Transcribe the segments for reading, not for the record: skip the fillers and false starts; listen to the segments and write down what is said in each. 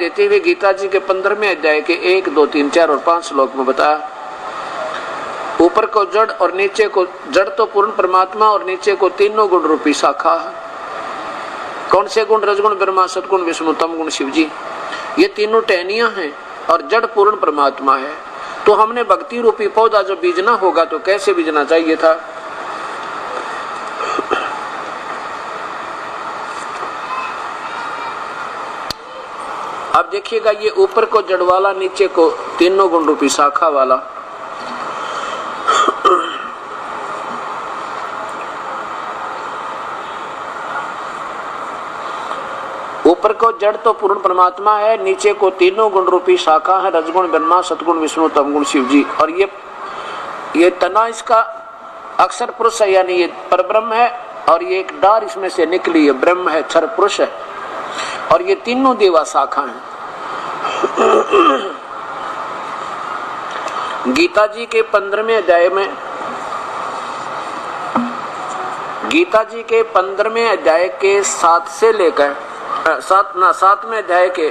देते हुए गीता जी के 15वें अध्याय के 1, 2, 3, 4 और 5 श्लोक में बताया, ऊपर को जड़ और नीचे को, जड़ तो पूर्ण परमात्मा और नीचे को तीनों गुण रूपी शाखा है। कौन से गुण? रजगुण ब्रह्मा, सतगुण विष्णु, तम गुण शिव जी। ये तीनों टहनियां हैं और जड़ पूर्ण परमात्मा है। तो हमने भक्ति रूपी पौधा जो बीजना होगा तो कैसे बीजना चाहिए था? अब देखिएगा, ये ऊपर को जड़ वाला, नीचे को तीनों गुण रूपी शाखा वाला। ऊपर को जड़ तो पूर्ण परमात्मा है, नीचे को तीनों गुण रूपी शाखा है, रजगुण ब्रह्मा, सतगुण विष्णु, तमगुण शिव जी। और ये तना इसका अक्षर पुरुष है, यानी ये परब्रह्म है, और ये एक डार इसमें से निकली है, ब्रह्म है, क्षर पुरुष है, और ये तीनों देवा शाखा हैं। गीता जी के 15वें अध्याय में, गीता जी के 15वें अध्याय के 7 से लेकर 7वें अध्याय के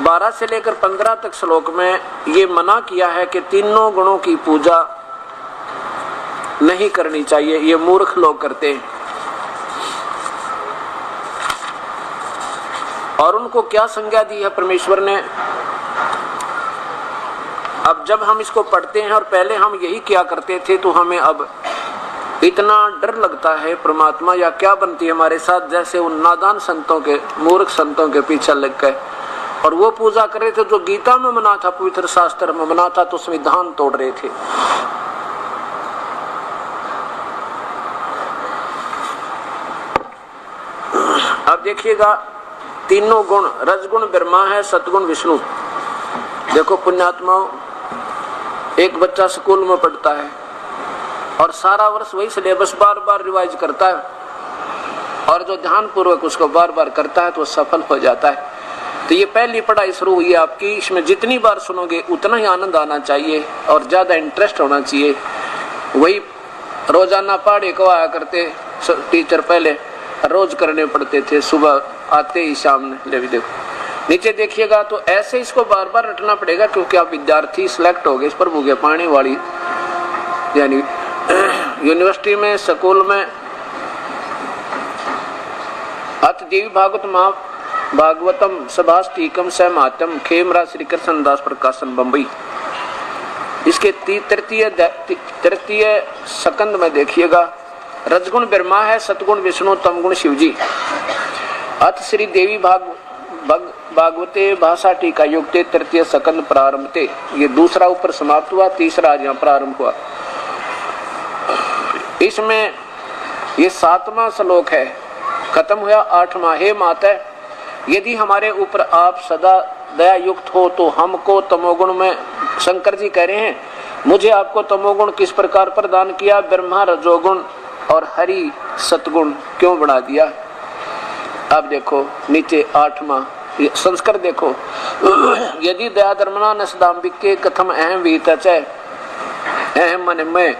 12 से लेकर 15 तक श्लोक में ये मना किया है कि तीनों गुणों की पूजा नहीं करनी चाहिए, ये मूर्ख लोग करते हैं। और उनको क्या संज्ञा दी है परमेश्वर ने? अब जब हम इसको पढ़ते हैं, और पहले हम यही किया करते थे, तो हमें अब इतना डर लगता है परमात्मा या क्या बनती है हमारे साथ, जैसे उन नादान संतों के, मूर्ख संतों के पीछे लग गए और वो पूजा कर रहे थे जो गीता में मना था, पवित्र शास्त्र में मना था, तो संविधान तोड़ रहे थे। अब देखिएगा, तीनों गुण, रजगुण ब्रह्मा है, सतगुण विष्णु। देखो पुण्यात्माओं, एक बच्चा स्कूल में पढ़ता है और सारा वर्ष वही सिलेबस बार बार रिवाइज करता है, और जो ध्यान पूर्वक उसको बार बार करता है तो सफल हो जाता है। तो ये पहली पढ़ाई शुरू हुई है आपकी, इसमें जितनी बार सुनोगे उतना ही आनंद आना चाहिए और ज्यादा इंटरेस्ट होना चाहिए। वही रोजाना पढ़े को आया करते टीचर, पहले रोज करने पड़ते थे, सुबह आते ही शाम ले भी। देखो नीचे देखिएगा, तो ऐसे इसको बार बार रटना पड़ेगा, क्योंकि आप विद्यार्थी सिलेक्ट हो गए इस प्रभु के पानी वाली, यानी यूनिवर्सिटी में, स्कूल में। अत देवी भागवत महा भागवतम सभाष्टीकम सहमातम खेमरा श्री कृष्ण दास प्रकाशन बम्बई। इसके तृतीय सकंद में देखिएगा, रजगुण ब्रह्मा है, सतगुण विष्णु, तमगुण शिव जी। अत श्री देवी भागवते भाषा टीका युक्ते तृतीय सकंद प्रारंभते। ये दूसरा ऊपर समाप्त हुआ, तीसरा आज यहाँ प्रारंभ हुआ। इसमें ये 7वां श्लोक है, खत्म हुआ 8वां। हे माता, यदि हमारे ऊपर आप सदा दया युक्त हो तो हमको तमोगुण में, शंकर जी कह रहे हैं, मुझे आपको तमोगुण किस प्रकार प्रदान किया, ब्रह्मा रजोगुण और हरि सतगुण क्यों बढ़ा दिया? अब देखो नीचे 8वां संस्कार देखो, यदि दया धर्मना नसदाम्बिक के कथम अहम विहिता च, अहम माने मैं,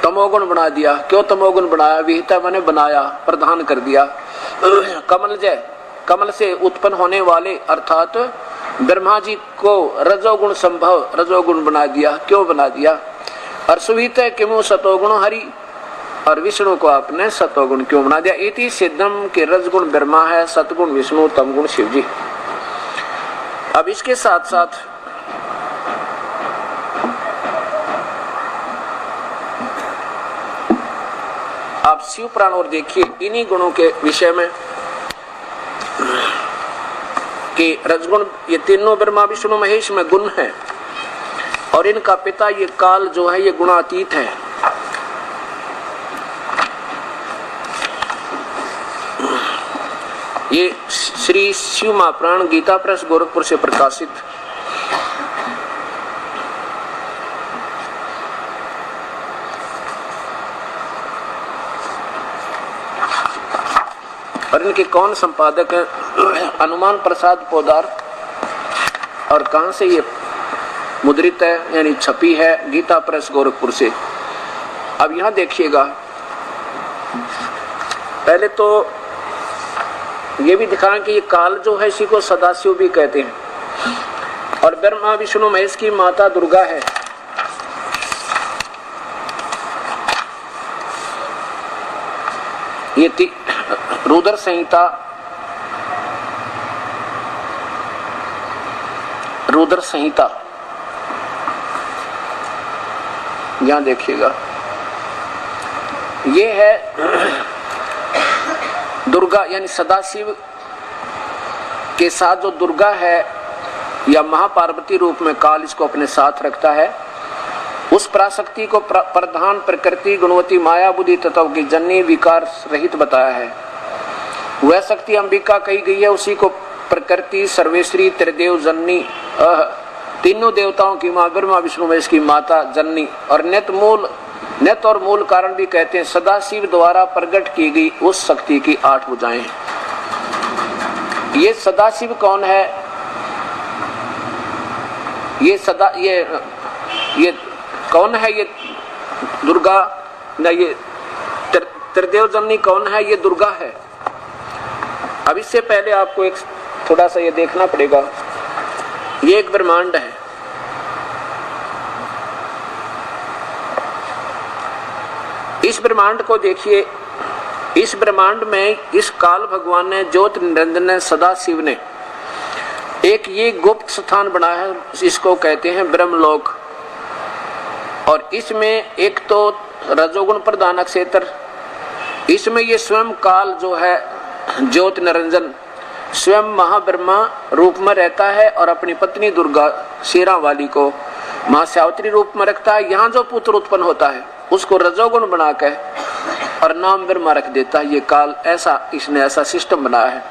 तमोगुण बना दिया। क्यों तमोगुण बनाया? विहिता माने बनाया, प्रदान कर दिया। कमल जय, कमल से उत्पन्न होने वाले अर्थात ब्रह्मा जी को रजोगुण संभव, रजोगुण बना दिया। क्यों बना दिया? और सुविहित किमु सतोगुण हरि, और विष्णु को आपने सतोगुण क्यों बना दिया? इति सिद्धम के रजगुण ब्रह्मा है, सतगुण विष्णु, तमगुण शिव जी। अब इसके साथ साथ आप शिव पुराण और देखिए, इन्हीं गुणों के विषय में कि रजगुण, ये तीनों ब्रह्मा विष्णु महेश में गुण है, और इनका पिता ये काल जो है ये गुणातीत है। ये श्री शिव महापुराण गीता प्रेस गोरखपुर से प्रकाशित। और इनके कौन संपादक है? हनुमान प्रसाद पोदार। और कहां से ये मुद्रित है, यानी छपी है? गीता प्रेस गोरखपुर से। अब यहां देखिएगा, पहले तो ये भी दिखाएं कि ये काल जो है इसी को सदाशिव भी कहते हैं। और ब्रह्मा विष्णु महेश की माता दुर्गा है। ये रुद्र संहिता, रुद्र संहिता यहां देखिएगा, ये है दुर्गा यानी सदाशिव के साथ जो दुर्गा है या महापार्वती रूप में काल इसको अपने साथ रखता है। उस पराशक्ति को प्रधान प्रकृति गुणवती माया बुद्धि तत्व की जननी विकार रहित बताया है। वह शक्ति अंबिका कही गई है, उसी को प्रकृति सर्वेश्वरी त्रिदेव जननी तीनों देवताओं की मां ब्रह्मा विष्णु महेश की माता जननी और नित और मूल कारण भी कहते हैं। सदाशिव द्वारा प्रकट की गई उस शक्ति की 8 भुजाएं। ये सदाशिव कौन है? ये कौन है? ये दुर्गा न, ये त्रिदेव जननी कौन है? ये दुर्गा है। अब इससे पहले आपको एक थोड़ा सा ये देखना पड़ेगा, ये एक ब्रह्मांड है। इस ब्रह्मांड को देखिए, इस ब्रह्मांड में इस काल भगवान ने ज्योति निरंजन ने सदाशिव ने एक ये गुप्त स्थान बनाया है, इसको कहते हैं ब्रह्मलोक। और इसमें एक तो रजोगुण प्रधान क्षेत्र, इसमें ये स्वयं काल जो है ज्योति निरंजन स्वयं महाब्रह्मा रूप में रहता है और अपनी पत्नी दुर्गा शेरा वाली को महासावित्री रूप में रखता है। यहाँ जो पुत्र उत्पन्न होता है उसको रजोगुण बनाकर और नाम ब्रह्मा रख देता है। ये काल ऐसा, इसने ऐसा सिस्टम बनाया है।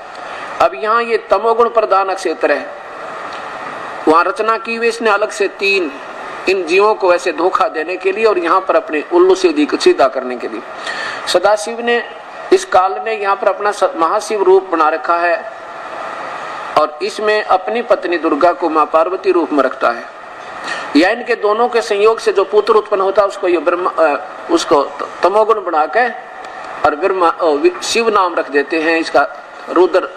अब यहाँ ये तमोगुण प्रधान क्षेत्र है, वहां रचना की हुई इसने अलग से 3 इन जीवों को ऐसे धोखा देने के लिए और यहाँ पर अपने उल्लू सीधा करने के लिए सदाशिव ने इस काल में यहाँ पर अपना महाशिव रूप बना रखा है और इसमें अपनी पत्नी दुर्गा को मां पार्वती रूप में रखता है। या इनके दोनों के संयोग से जो पुत्र उत्पन्न होता है उसको ये ब्रह्मा उसको तमोगुण बनाकर और ब्रह्मा शिव नाम रख देते हैं, इसका रुद्र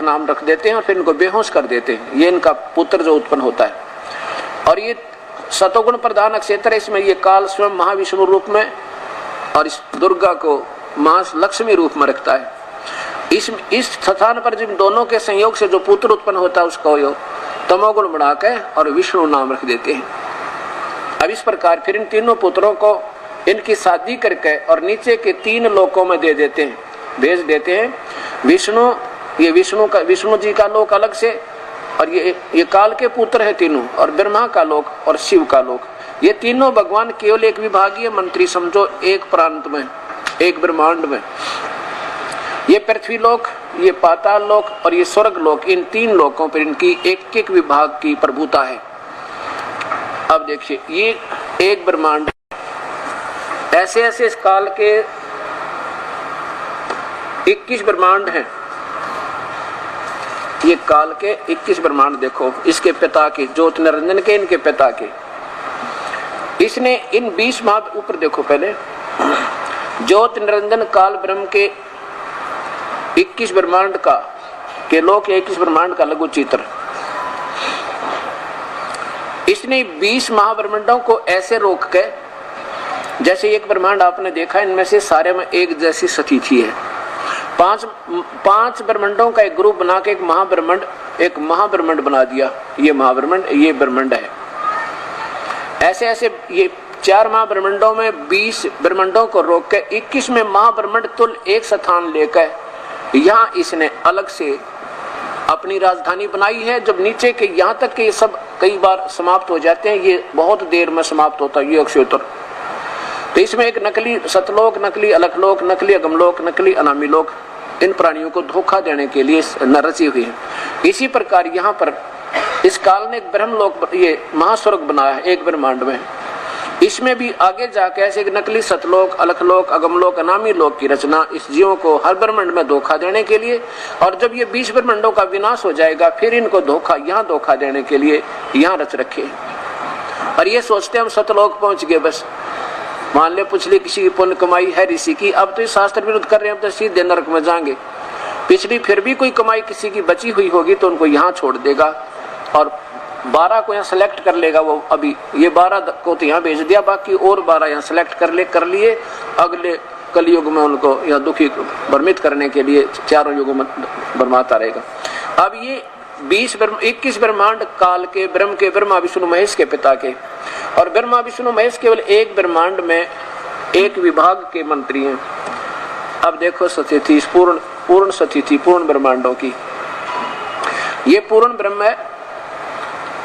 नाम रख देते हैं और फिर इनको बेहोश कर देते हैं। ये इनका पुत्र जो उत्पन्न होता है। और ये सतोगुण प्रधान क्षेत्र है, इसमें ये काल स्वयं महाविष्णु रूप में और इस दुर्गा को महालक्ष्मी रूप में रखता है। इस स्थान पर जिन दोनों के संयोग से जो पुत्र उत्पन्न होता है उसको तमोगुण बनाकर और विष्णु नाम रख देते हैं। अब इस प्रकार फिर इन तीनों पुत्रों को इनकी शादी करके और नीचे के 3 लोकों में दे देते हैं, भेज देते हैं। विष्णु जी का लोक अलग से और ये काल के पुत्र है तीनों, और ब्रह्मा का लोक और शिव का लोक। ये तीनों भगवान केवल एक विभागीय मंत्री समझो, एक प्रांत में, एक ब्रह्मांड में। ये पृथ्वी लोक, ये पाताल लोक और ये स्वर्ग लोक, इन 3 लोकों पर इनकी एक एक विभाग की प्रभुता है। अब देखिए ये एक ब्रह्मांड, ऐसे ऐसे इस काल के 21 ब्रह्मांड हैं। ये काल के 21 ब्रह्मांड देखो, इसके पिता के ज्योति निरंजन के, इनके पिता के। इसने इन 20 महा ऊपर देखो, पहले ज्योति निरंजन काल ब्रह्म के 21 ब्रह्मांड का के लोक 21 ब्रह्मांड का लघु चित्र। इसने 20 महाब्रह्मांडों को ऐसे रोक के, जैसे एक ब्रह्मांड आपने देखा इनमें से सारे में एक जैसी स्थिति है। 5 ब्रह्मांडों का एक ग्रुप बना के एक महाब्रह्मांड बना दिया। ये महाब्रह्मांड, ये ब्रह्मांड है। ऐसे ऐसे ये 4 महाब्रह्मांडों में 20 ब्रह्मांडों को रोक के 21 में महाब्रह्मांड तुल एक स्थान लेकर यहाँ इसने अलग से अपनी राजधानी बनाई है। जब नीचे के यहाँ तक के ये सब कई बार समाप्त हो जाते हैं, ये बहुत देर में समाप्त होता है, ये अक्षयोत्तर। तो इसमें एक नकली सतलोक, नकली अलखलोक, नकली अगमलोक, नकली अनामी लोक, इन प्राणियों को धोखा देने के लिए रची हुई है। इसी प्रकार यहाँ पर इस काल ने एक ब्रह्मलोक, ये महास्वर्ग बनाया है एक ब्रह्मांड में। इसमें भी आगे जाके ऐसे एक नकली सतलोक, अलखलोक, अगमलोक, अनामी लोक की रचना इस जीवों को हर ब्रह्मांड में धोखा देने के लिए। और जब ये 20 ब्रह्मांडों का विनाश हो जाएगा, फिर इनको धोखा देने के लिए यहाँ रच रखे। और ये सोचते हम सतलोक पहुंच गए, बस मान ले पिछली किसी की पुण्य कमाई है ऋषि की, अब तो ये शास्त्र विरुद्ध कर रहे हैं, अब तो सीधे नरक में जाएंगे। पिछली फिर भी कोई कमाई किसी की बची हुई होगी तो उनको यहाँ छोड़ देगा और 12 को यहाँ सेलेक्ट कर लेगा वो। अभी ये 12 को तो यहाँ भेज दिया, बाकी और 12 यहाँ सेलेक्ट कर लिए अगले कलयुग में उनको यहाँ दुखी भ्रमित करने के लिए चारों युगों में भरमाता रहेगा। अब ये 21 ब्रह्मांड काल के ब्रह्म के, ब्रह्मा विष्णु महेश के पिता के, और ब्रह्मा विष्णु महेश केवल एक ब्रह्मांड में एक विभाग के मंत्री हैं। अब देखो स्थिति पूर्ण स्थिति पूर्ण ब्रह्मांडों की। ये पूर्ण ब्रह्म है,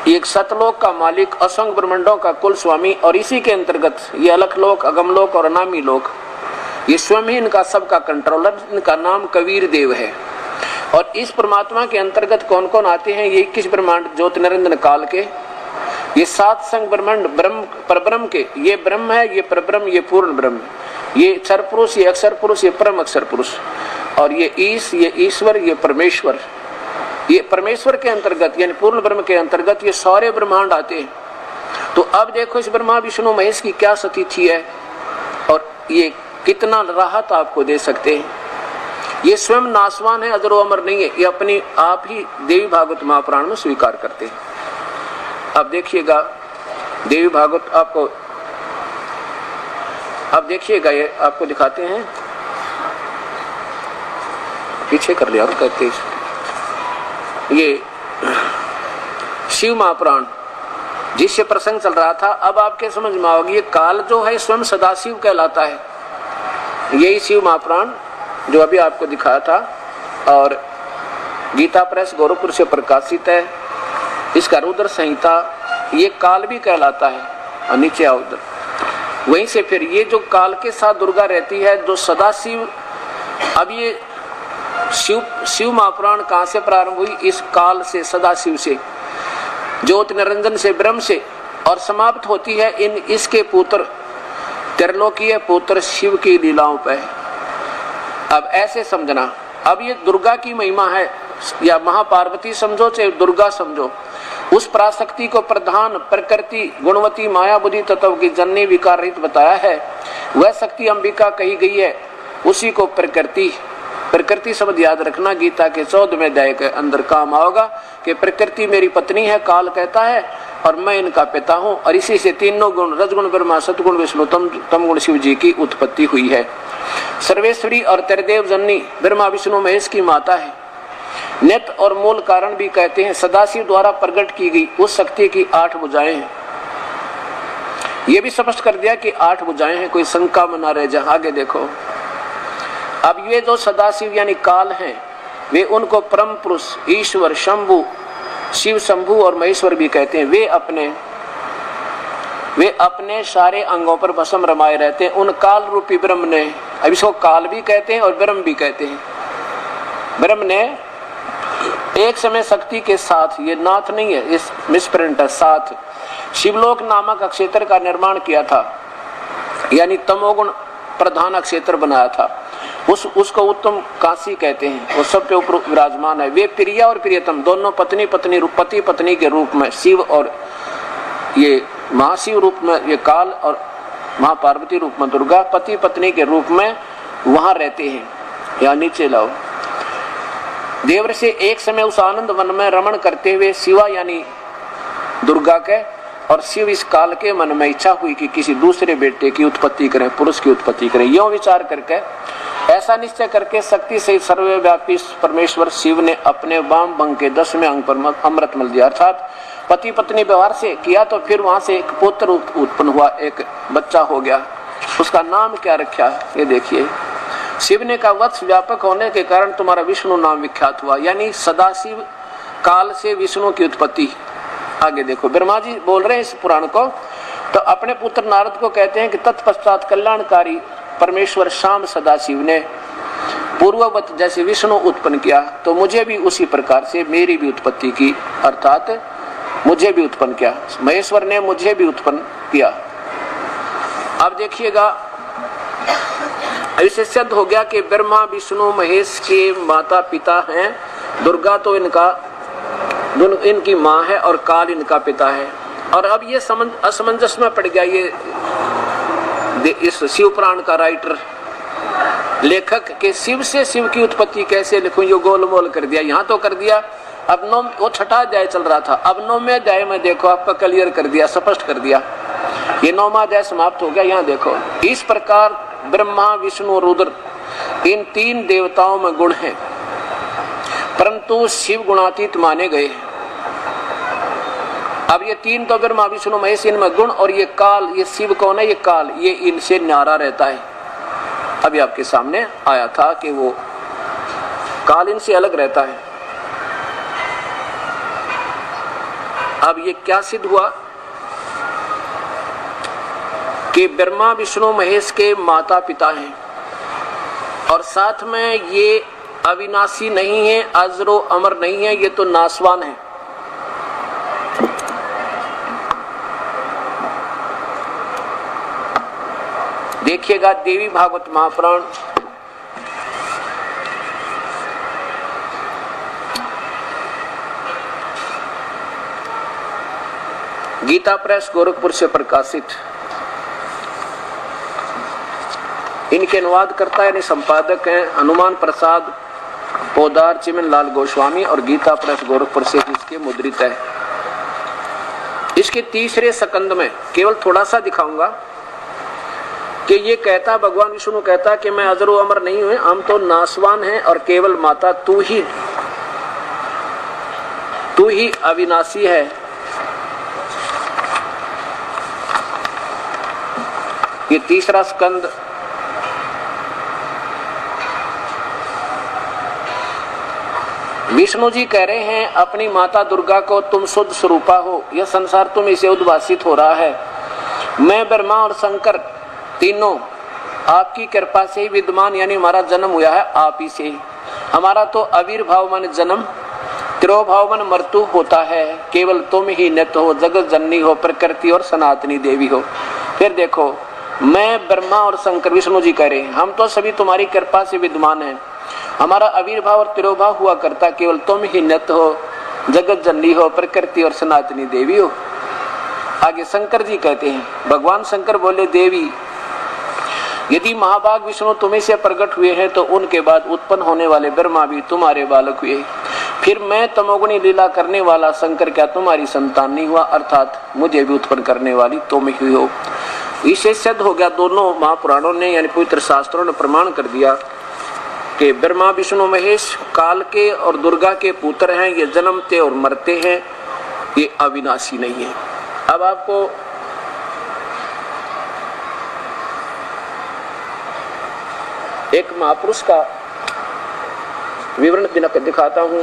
एक सतलोक का मालिक, असंख्य ब्रह्मांडों का कुल स्वामी, और इसी के अंतर्गत ये अलखलोक, अगमलोक और अनामी लोक, ये स्वयं ही इनका सबका कंट्रोलर। इनका नाम कबीर देव है। और इस परमात्मा के अंतर्गत कौन कौन आते हैं? ये 21 ब्रह्मांड ज्योति निरंजन काल के, ये 7 संग ब्रह्मांड ब्रह्म परब्रह्म के, ये ब्रह्म है, ये परब्रह्म, ये पूर्ण ब्रह्म, ये अक्षर पुरुष, ये अक्षर पुरुष, ये परम अक्षर पुरुष, और ये ईश, ये ईश्वर, ये परमेश्वर। ये परमेश्वर के अंतर्गत यानी पूर्ण ब्रह्म के अंतर्गत ये सारे ब्रह्मांड आते हैं। तो अब देखो इस ब्रह्मा विष्णु महेश की क्या स्थिति है और ये कितना राहत आपको दे सकते हैं। ये स्वयं नाशवान है, अजरो अमर नहीं है, ये अपनी आप ही देवी भागवत महापुराण में स्वीकार करते हैं। अब देखिएगा देवी भागवत आपको, अब देखिएगा ये आपको दिखाते हैं, पीछे कर लिया कहते हैं। ये शिव महापुराण जिससे प्रसंग चल रहा था, अब आपके समझ में आओगी ये काल जो है स्वयं सदाशिव कहलाता है। यही शिव महापुराण जो अभी आपको दिखाया था और गीता प्रेस गोरखपुर से प्रकाशित है, इसका रुद्र संहिता ये काल भी कहलाता है। और नीचे आओ उधर, वहीं से फिर ये जो काल के साथ दुर्गा रहती है जो सदाशिव। अब ये शिव महापुराण कहाँ से प्रारंभ हुई? इस काल से, सदाशिव से, ज्योति निरंजन से, ब्रह्म से, और समाप्त होती है इसके पुत्र त्रिलोकीय पुत्र शिव की लीलाओं पे। अब ऐसे समझना, अब ये दुर्गा की महिमा है, या महापार्वती समझो चाहे दुर्गा समझो, उस पराशक्ति को प्रधान प्रकृति गुणवती माया बुद्धि तत्व की जननी विकार रहित बताया है। वह शक्ति अंबिका कही गई है, उसी को प्रकृति शब्द याद रखना, गीता के 14वें अध्याय के अंदर काम आओगा कि प्रकृति मेरी पत्नी है, काल कहता है, और मैं इनका पिता हूँ, और इसी से तीनों गुण रजगुण ब्रह्मा सतगुण विष्णु तम गुण शिव जी की उत्पत्ति हुई है। सर्वेश्वरी और त्रिदेव जननी ब्रह्मा विष्णु महेश की माता है। नित्य और मूल कारण भी कहते हैं, सदाशिव द्वारा प्रकट की गई उस शक्ति की 8 भुजाएं हैं। ये भी स्पष्ट कर दिया कि 8 भुजाएं हैं, कोई शंका में ना रह जाए। आगे देखो, अब ये जो सदाशिव यानी काल हैं, वे उनको परम पुरुष ईश्वर शंभु, शिव शंभु और महेश्वर भी कहते हैं। वे अपने सारे अंगों पर भस्म रमाए रहते हैं। उन काल रूपी ब्रह्म ने, अब इसको काल भी कहते हैं और ब्रह्म भी कहते हैं, ब्रह्म ने एक समय शक्ति के साथ, ये नाथ नहीं है, इस मिसप्रिंट है, साथ शिवलोक नामक अक्षेत्र का निर्माण किया था, यानी तमोगुण प्रधान अक्षेत्र बनाया था। उसको उत्तम काशी कहते हैं, वो सब पे ऊपर विराजमान है। वे प्रिया और प्रियतम दोनों पति पत्नी के रूप में, शिव और ये महाशिव रूप में ये काल, और महापार्वती रूप में दुर्गा, पति पत्नी के रूप में वहां रहते हैं। या नीचे लाओ, देवर से एक समय उस आनंद वन में रमण करते हुए शिवा यानी दुर्गा के और शिव इस काल के मन में इच्छा हुई कि किसी दूसरे बेटे की उत्पत्ति करें, पुरुष की उत्पत्ति करें। यो विचार करके, ऐसा निश्चय करके शक्ति से सर्वव्यापी परमेश्वर शिव ने अपने वाम भंग के 10वें अंग पर अमृत मल दिया, अर्थात पति पत्नी व्यवहार से किया। तो फिर वहां से एक पुत्र उत्पन्न हुआ, एक बच्चा हो गया। उसका नाम क्या रखा? ये देखिए, शिव ने कहा वत्स व्यापक होने के कारण तुम्हारा विष्णु नाम विख्यात हुआ, यानी सदाशिव काल से विष्णु की उत्पत्ति। आगे देखो, ब्रह्मा जी बोल रहे हैं इस पुराण को, तो अपने पुत्र नारद को कहते हैं कि तत्पश्चात कल्याणकारी परमेश्वर शाम सदाशिव ने पूर्ववत जैसे विष्णु उत्पन्न किया, तो मुझे भी उसी प्रकार से मेरी भी उत्पत्ति की, अर्थात मुझे भी उत्पन्न किया। महेश्वर ने मुझे भी उत्पन्न किया। अब देखिएगा, इससे सिद्ध हो गया कि ब्रह्मा विष्णु महेश के माता पिता हैं। दुर्गा तो इनकी माँ है और काल इनका पिता है। और अब ये असमंजस में पड़ गया ये इस शिव पुराण का राइटर लेखक के शिव से शिव की उत्पत्ति कैसे लिखूं, जो गोलमोल कर दिया। यहाँ तो कर दिया, अब वो छठा अध्याय चल रहा था, अब 9वें अध्याय में देखो आपका क्लियर कर दिया, स्पष्ट कर दिया। ये 9वां अध्याय समाप्त हो गया। यहाँ देखो, इस प्रकार ब्रह्मा विष्णु और रुद्र इन 3 देवताओं में गुण हैं, परंतु शिव गुणातीत माने गए। अब ये 3 तो ब्रह्मा विष्णु महेश, इनमें गुण, और ये काल, ये शिव कौन है, ये काल, ये इनसे न्यारा रहता है। अभी आपके सामने आया था कि वो काल इनसे अलग रहता है। अब ये क्या सिद्ध हुआ कि ब्रह्मा विष्णु महेश के माता पिता हैं, और साथ में ये अविनाशी नहीं है, अजरो अमर नहीं है, ये तो नासवान है। देखिएगा देवी भागवत महापुराण गीता प्रेस गोरखपुर से प्रकाशित, इनके अनुवाद करता यानी संपादक हैं हनुमान प्रसाद पोदार चिमन लाल गोस्वामी, और गीता प्रेस गोरखपुर से इसके मुद्रित है। इसके तीसरे स्कंद में केवल थोड़ा सा दिखाऊंगा कि ये कहता, भगवान विष्णु कहता कि मैं अजरो अमर नहीं हूं, हम तो नासवान हैं, और केवल माता तू ही अविनाशी है। ये तीसरा स्कंद विष्णु जी कह रहे हैं अपनी माता दुर्गा को, तुम शुद्ध स्वरूपा हो, यह संसार तुम इसे उद्भासित हो रहा है। मैं ब्रह्मा और शंकर तीनों आपकी कृपा से ही विद्यमान, यानी हमारा जन्म हुआ है आप ही से। हमारा तो आविर्भाव माने जन्म, तिरोभाव मन मृत्यु होता है, केवल तुम ही नित्य हो, जगत जननी हो, प्रकृति और सनातनी देवी हो। फिर देखो, मैं ब्रह्मा और शंकर, विष्णु जी कह रहे हैं हम तो सभी तुम्हारी कृपा से विद्यमान हैं, हमारा आविर्भाव और तिरोभाव हुआ करता, केवल तुम ही नित्य हो, जगत जननी हो, प्रकृति और सनातनी देवी हो। आगे शंकर जी कहते हैं, भगवान शंकर बोले, देवी यदि महाभाग विष्णु तुम्हें से प्रकट हुए हैं तो उनके बाद उत्पन्न होने वाले ब्रह्मा भी तुम्हारे बालक हुए, फिर मैं तमोगुणी लीला करने वाला शंकर क्या तुम्हारी संतान नहीं हुआ, अर्थात मुझे भी उत्पन्न करने वाली तुम ही हो। इसे सिद्ध हो गया, दोनों महापुराणों ने यानी पवित्र शास्त्रों ने प्रमाण कर दिया कि ब्रह्मा विष्णु महेश काल के और दुर्गा के पुत्र हैं, ये जन्मते और मरते हैं, ये अविनाशी नहीं है। अब आपको एक महापुरुष का विवरण दिखाता हूं।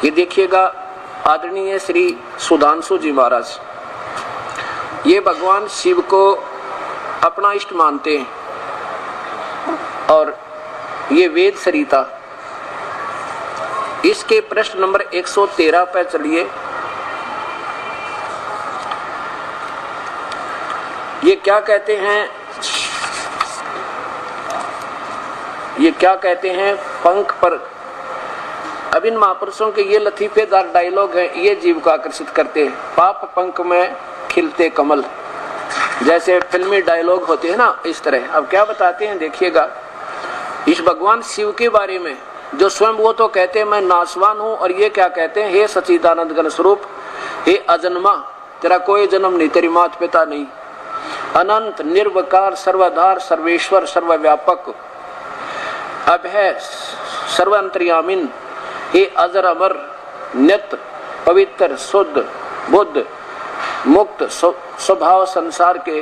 ये देखिएगा, आदरणीय श्री सुधांशु जी महाराज, ये भगवान शिव को अपना इष्ट मानते हैं, और ये वेद सरिता, इसके प्रश्न नंबर 113 पे चलिए। ये क्या कहते हैं, ये क्या कहते हैं, पंख पर। अब इन महापुरुषों के ये लतीफेदार डायलॉग हैं, ये जीव को आकर्षित करते हैं। पाप पंख में खिलते कमल, जैसे फिल्मी डायलॉग होते हैं ना, इस तरह। अब क्या बताते हैं देखिएगा, इस भगवान शिव के बारे में, जो स्वयं वो तो कहते हैं मैं नासवान हूं, और ये क्या कहते हैं, हे सच्चिदानंद घन स्वरूप, हे अजन्मा, तेरा कोई जन्म नहीं, तेरी माता पिता नहीं, अनंत निर्विकार सर्वधार सर्वेश्वर सर्वव्यापक अभय सर्वांतर्यामिन, हे अजर अमर नित्य पवित्र शुद्ध बुद्ध मुक्त स्वभाव, संसार के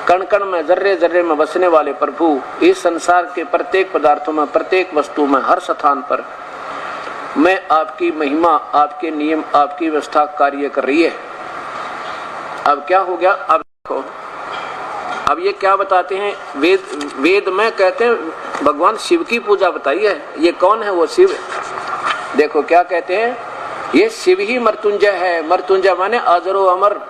कण कण में जर्रे जर्रे में बसने वाले प्रभु, इस संसार के प्रत्येक पदार्थों में, प्रत्येक वस्तु में, हर स्थान पर मैं आपकी महिमा, आपके नियम, आपकी व्यवस्था कार्य कर रही है। अब क्या हो गया, अब देखो, अब ये क्या बताते हैं, वेद में कहते हैं भगवान शिव की पूजा बताई है। ये कौन है वो शिव, देखो क्या कहते हैं, ये शिव ही मृत्युंजय है। मृत्युंजय माने अजरो अमर,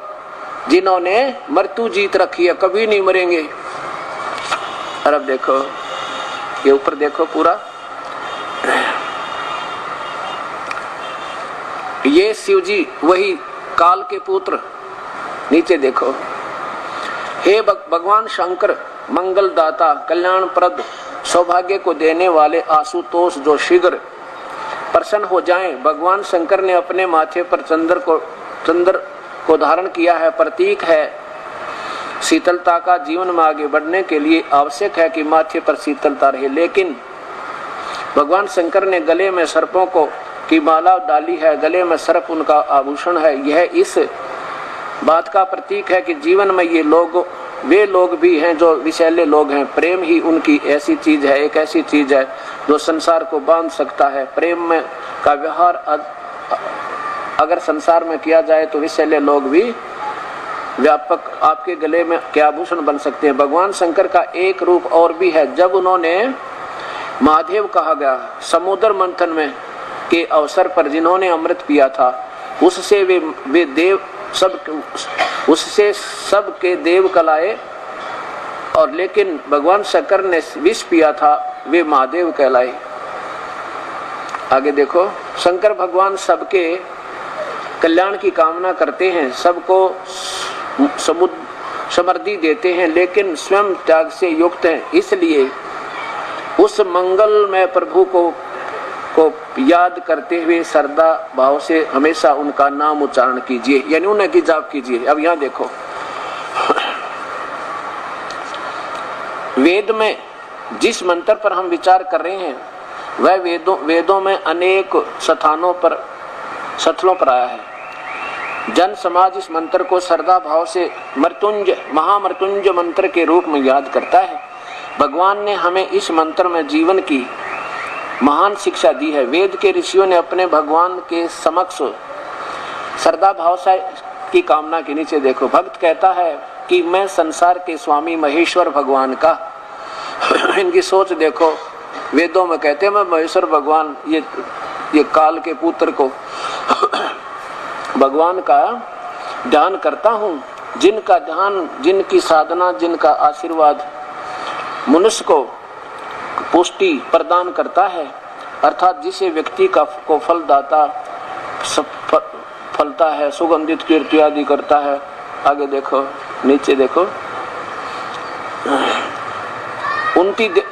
जिन्होंने मृत्यु जीत रखी है, कभी नहीं मरेंगे। और अब देखो, ये ऊपर देखो पूरा ये शिव जी वही काल के पुत्र। नीचे देखो, हे भगवान शंकर, मंगल दाता, कल्याण प्रद, सौभाग्य को देने वाले आशुतोष जो शीघ्र प्रसन्न हो जाएं। भगवान शंकर ने अपने माथे पर चंद्र को धारण किया है, प्रतीक है शीतलता का। जीवन में आगे बढ़ने के लिए आवश्यक है कि माथे पर शीतलता रहे, लेकिन भगवान शंकर ने गले में सर्पों की माला डाली है। गले में सर्प उनका आभूषण है। यह इस बात का प्रतीक है कि जीवन में वे लोग भी हैं जो विषैले लोग हैं। प्रेम ही उनकी ऐसी चीज है, एक ऐसी चीज है जो संसार को बांध सकता है। प्रेम में का व्यवहार अगर संसार में किया जाए तो विषैले लोग भी व्यापक आपके गले में क्या आभूषण बन सकते हैं। भगवान शंकर का एक रूप और भी है। जब उन्होंने महादेव कहा गया, समुद्र मंथन में के अवसर पर जिन्होंने अमृत पिया था, उससे वे देव उससे सब के देव कलाए, और लेकिन भगवान शंकर ने विष पिया था, वे महादेव कहलाए। आगे देखो, शंकर भगवान सबके कल्याण की कामना करते हैं, सबको समृद्धि देते हैं, लेकिन स्वयं त्याग से युक्त हैं। इसलिए उस मंगलमय प्रभु को याद करते हुए श्रद्धा भाव से हमेशा उनका नाम उच्चारण कीजिए, यानी उन्हें की जाप कीजिए। अब यहाँ देखो, वेद में जिस मंत्र पर हम विचार कर रहे हैं वह वेदों में अनेक स्थलों पर आया है। जन समाज इस मंत्र को श्रद्धा भाव से महामृत्युंजय मंत्र के रूप में याद करता है। भगवान ने हमें इस मंत्र में जीवन की महान शिक्षा दी है। वेद के ऋषियों ने अपने भगवान के समक्ष श्रद्धा भाव से की कामना की। नीचे देखो, भक्त कहता है कि मैं संसार के स्वामी महेश्वर भगवान का इनकी सोच देखो, वेदों में कहते हैं मैं महेश्वर भगवान, ये काल के पुत्र को भगवान का ध्यान करता हूँ। जिनका ध्यान, जिनकी साधना, जिनका आशीर्वाद मनुष्य को पुष्टि प्रदान करता है, अर्थात जिसे व्यक्ति को फलदाता फलता है, सुगंधित कीर्ति आदि करता है। आगे देखो, नीचे देखो,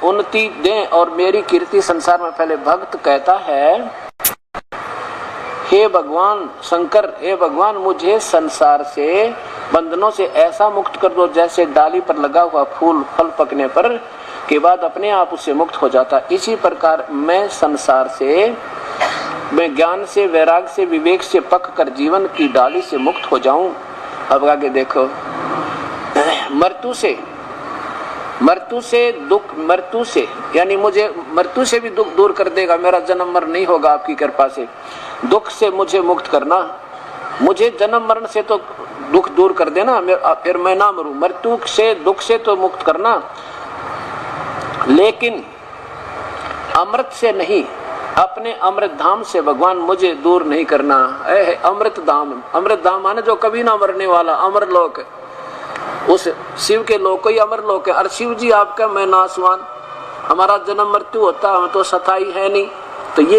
उन्नति दें और मेरी कीर्ति संसार में फैले। भक्त कहता है, हे भगवान शंकर, हे भगवान, मुझे संसार से बंधनों से ऐसा मुक्त कर दो जैसे डाली पर लगा हुआ फूल फल पकने पर के बाद अपने आप उससे मुक्त हो जाता। इसी प्रकार मैं संसार से, मैं ज्ञान से, वैराग से, विवेक से पक कर जीवन की डाली से मुक्त हो जाऊं। अब आगे देखो, मृत्यु से दुख, मृत्यु से यानी मुझे मृत्यु से भी दुख दूर कर देगा। मेरा जन्म मरण नहीं होगा आपकी कृपा से। दुख से मुझे मुक्त करना, मुझे जन्म मरण से तो दुख दूर कर देना, फिर मैं ना मरूं। मृत्यु से, दुख से तो मुक्त करना, लेकिन अमृत से नहीं, अपने अमृत धाम से भगवान मुझे दूर नहीं करना। अमृत धाम माने जो कभी ना मरने वाला अमर लोक, उस शिव के लोक को ही अमर लोक है। और शिव जी आपका मैं नासवान, हमारा जन्म मृत्यु होता, हम तो सताई है नहीं। तो ये